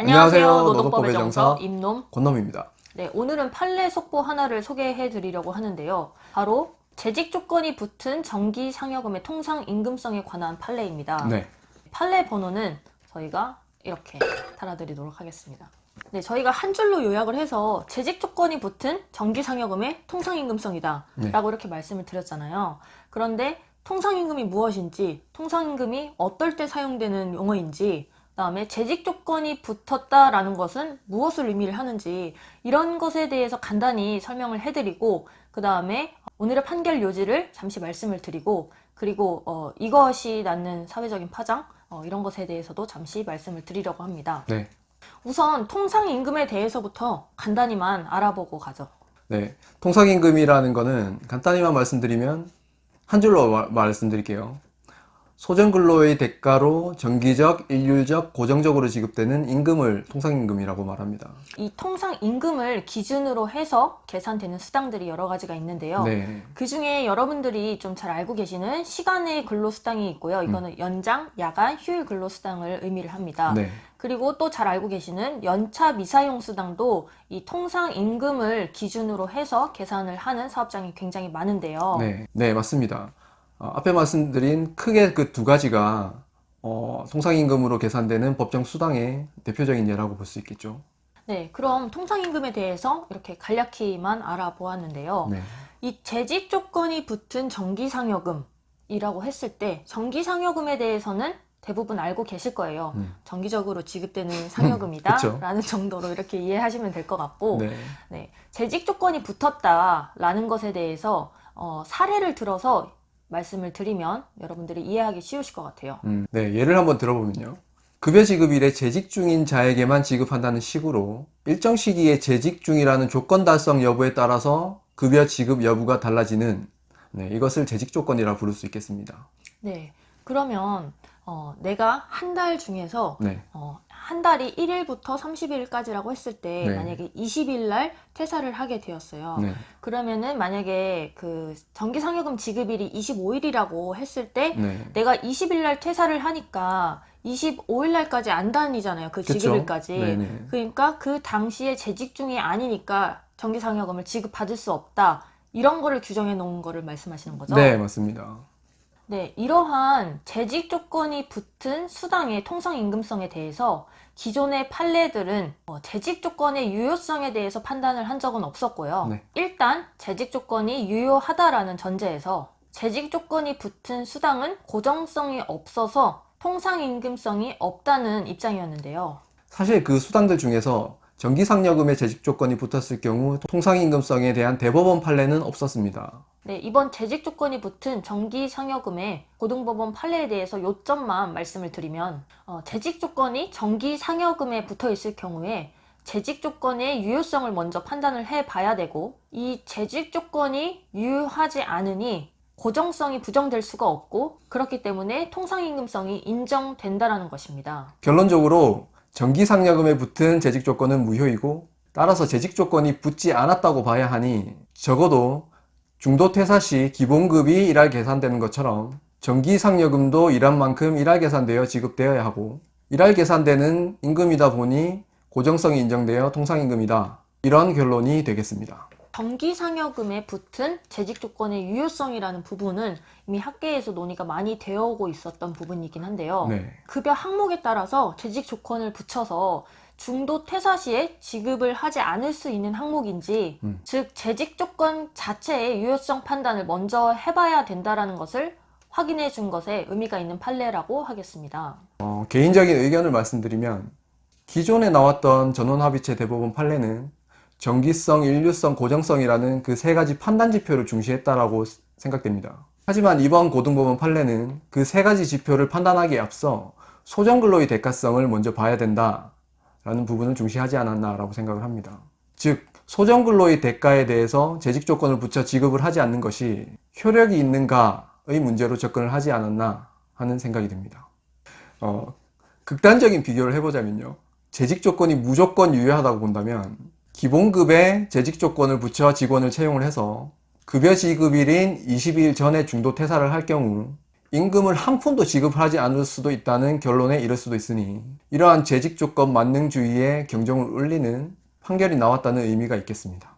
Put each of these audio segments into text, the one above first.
안녕하세요. 노동법의 노동법의 정서 임놈 권놈입니다. 네, 오늘은 판례 속보 하나를 소개해 드리려고 하는데요. 바로 재직 조건이 붙은 정기 상여금의 통상 임금성에 관한 판례입니다. 네. 판례 번호는 저희가 이렇게 달아드리도록 하겠습니다. 네, 저희가 한 줄로 요약을 해서 재직 조건이 붙은 정기 상여금의 통상 임금성이다 라고 이렇게 말씀을 드렸잖아요. 그런데 통상 임금이 무엇인지, 통상 임금이 어떨 때 사용되는 용어인지, 그다음에 재직 조건이 붙었다라는 것은 무엇을 의미를 하는지 이런 것에 대해서 간단히 설명을 해드리고, 그 다음에 오늘의 판결 요지를 잠시 말씀을 드리고, 그리고 이것이 낳는 사회적인 파장 이런 것에 대해서도 잠시 말씀을 드리려고 합니다. 네. 우선 통상임금에 대해서부터 간단히만 알아보고 가죠. 네. 통상임금이라는 거는 간단히만 말씀드리면 한 줄로 말씀드릴게요. 소정근로의 대가로 정기적, 일률적, 고정적으로 지급되는 임금을 통상임금이라고 말합니다. 이 통상임금을 기준으로 해서 계산되는 수당들이 여러 가지가 있는데요. 네. 그 중에 여러분들이 좀 잘 알고 계시는 시간의 근로수당이 있고요. 이거는 연장, 야간, 휴일 근로수당을 의미를 합니다. 네. 그리고 또 잘 알고 계시는 연차 미사용 수당도 이 통상임금을 기준으로 해서 계산을 하는 사업장이 굉장히 많은데요. 네, 맞습니다. 앞에 말씀드린 크게 그 두 가지가 통상임금으로 계산되는 법정 수당의 대표적인 예라고 볼 수 있겠죠. 네, 그럼 통상임금에 대해서 이렇게 간략히만 알아보았는데요. 네. 이 재직 조건이 붙은 정기상여금이라고 했을 때 정기상여금에 대해서는 대부분 알고 계실 거예요. 정기적으로 지급되는 상여금이다 라는 정도로 이렇게 이해하시면 될 것 같고, 네, 재직 조건이 붙었다라는 것에 대해서 사례를 들어서 말씀을 드리면 여러분들이 이해하기 쉬우실 것 같아요. 네, 예를 한번 들어보면요. 급여 지급일에 재직 중인 자에게만 지급한다는 식으로 일정 시기에 재직 중이라는 조건 달성 여부에 따라서 급여 지급 여부가 달라지는, 이것을 재직 조건이라 부를 수 있겠습니다. 네, 그러면 내가 한 달 중에서 한 달이 1일부터 30일까지라고 했을 때 만약에 20일 날 퇴사를 하게 되었어요. 그러면은 만약에 그 정기상여금 지급일이 25일이라고 했을 때 내가 20일 날 퇴사를 하니까 25일 날까지 안 다니잖아요. 그 지급일까지. 그러니까 그 당시에 재직 중이 아니니까 정기상여금을 지급받을 수 없다. 이런 거를 규정해 놓은 거를 말씀하시는 거죠? 네, 맞습니다. 네, 이러한 재직 조건이 붙은 수당의 통상임금성에 대해서 기존의 판례들은 재직 조건의 유효성에 대해서 판단을 한 적은 없었고요. 일단 재직 조건이 유효하다라는 전제에서 재직 조건이 붙은 수당은 고정성이 없어서 통상임금성이 없다는 입장이었는데요. 사실 그 수당들 중에서 정기상여금의 재직 조건이 붙었을 경우 통상임금성에 대한 대법원 판례는 없었습니다. 네, 이번 재직 조건이 붙은 정기상여금의 고등법원 판례에 대해서 요점만 말씀을 드리면, 재직 조건이 정기상여금에 붙어 있을 경우에 재직 조건의 유효성을 먼저 판단을 해 봐야 되고, 이 재직 조건이 유효하지 않으니 고정성이 부정될 수가 없고, 그렇기 때문에 통상임금성이 인정된다라는 것입니다. 결론적으로 정기상여금에 붙은 재직 조건은 무효이고, 따라서 재직 조건이 붙지 않았다고 봐야 하니 적어도 중도 퇴사 시 기본급이 일할 계산되는 것처럼 정기상여금도 일한 만큼 일할 계산되어 지급되어야 하고, 일할 계산되는 임금이다 보니 고정성이 인정되어 통상임금이다, 이런 결론이 되겠습니다. 정기상여금에 붙은 재직 조건의 유효성이라는 부분은 이미 학계에서 논의가 많이 되어 오고 있었던 부분이긴 한데요. 급여 항목에 따라서 재직 조건을 붙여서 중도 퇴사 시에 지급을 하지 않을 수 있는 항목인지, 즉 재직 조건 자체의 유효성 판단을 먼저 해봐야 된다는 것을 확인해 준 것에 의미가 있는 판례라고 하겠습니다. 개인적인 의견을 말씀드리면, 기존에 나왔던 전원합의체 대법원 판례는 정기성, 일률성, 고정성이라는 그 세 가지 판단 지표를 중시했다라고 생각됩니다. 하지만 이번 고등법원 판례는 그 세 가지 지표를 판단하기에 앞서 소정근로의 대가성을 먼저 봐야 된다 라는 부분을 중시하지 않았나라고 생각을 합니다. 즉, 소정근로의 대가에 대해서 재직 조건을 붙여 지급을 하지 않는 것이 효력이 있는가의 문제로 접근을 하지 않았나 하는 생각이 듭니다. 극단적인 비교를 해보자면요, 재직 조건이 무조건 유효하다고 본다면 기본급에 재직 조건을 붙여 직원을 채용을 해서 급여 지급일인 22일 전에 중도 퇴사를 할 경우 임금을 한 푼도 지급하지 않을 수도 있다는 결론에 이를 수도 있으니 이러한 재직 조건 만능주의의 경종을 울리는 판결이 나왔다는 의미가 있겠습니다.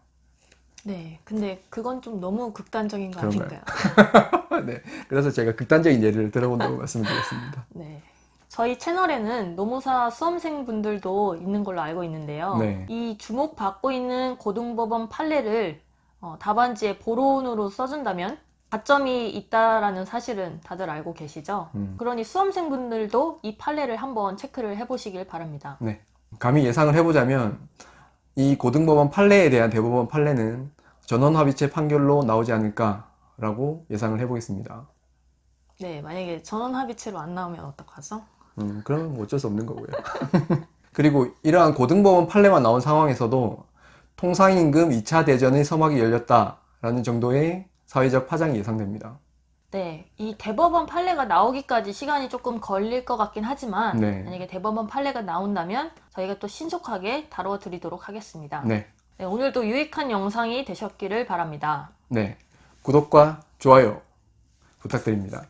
네, 근데 그건 좀 너무 극단적인 거 그런가요? 아닌가요? 네, 그래서 제가 극단적인 예를 들어본다고 말씀드렸습니다. 네. 저희 채널에는 노무사 수험생분들도 있는 걸로 알고 있는데요. 네. 이 주목받고 있는 고등법원 판례를 답안지에 보론으로 써준다면 가점이 있다라는 사실은 다들 알고 계시죠? 그러니 수험생분들도 이 판례를 한번 체크를 해보시길 바랍니다. 네. 감히 예상을 해보자면 이 고등법원 판례에 대한 대법원 판례는 전원합의체 판결로 나오지 않을까라고 예상을 해보겠습니다. 네, 만약에 전원합의체로 안 나오면 어떡하죠? 그러면 뭐 어쩔 수 없는 거고요. 그리고 이러한 고등법원 판례만 나온 상황에서도 통상임금 2차 대전의 서막이 열렸다라는 정도의 사회적 파장이 예상됩니다. 네, 이 대법원 판례가 나오기까지 시간이 조금 걸릴 것 같긴 하지만 네. 만약에 대법원 판례가 나온다면 저희가 또 신속하게 다뤄드리도록 하겠습니다. 네. 네, 오늘도 유익한 영상이 되셨기를 바랍니다. 네. 구독과 좋아요 부탁드립니다.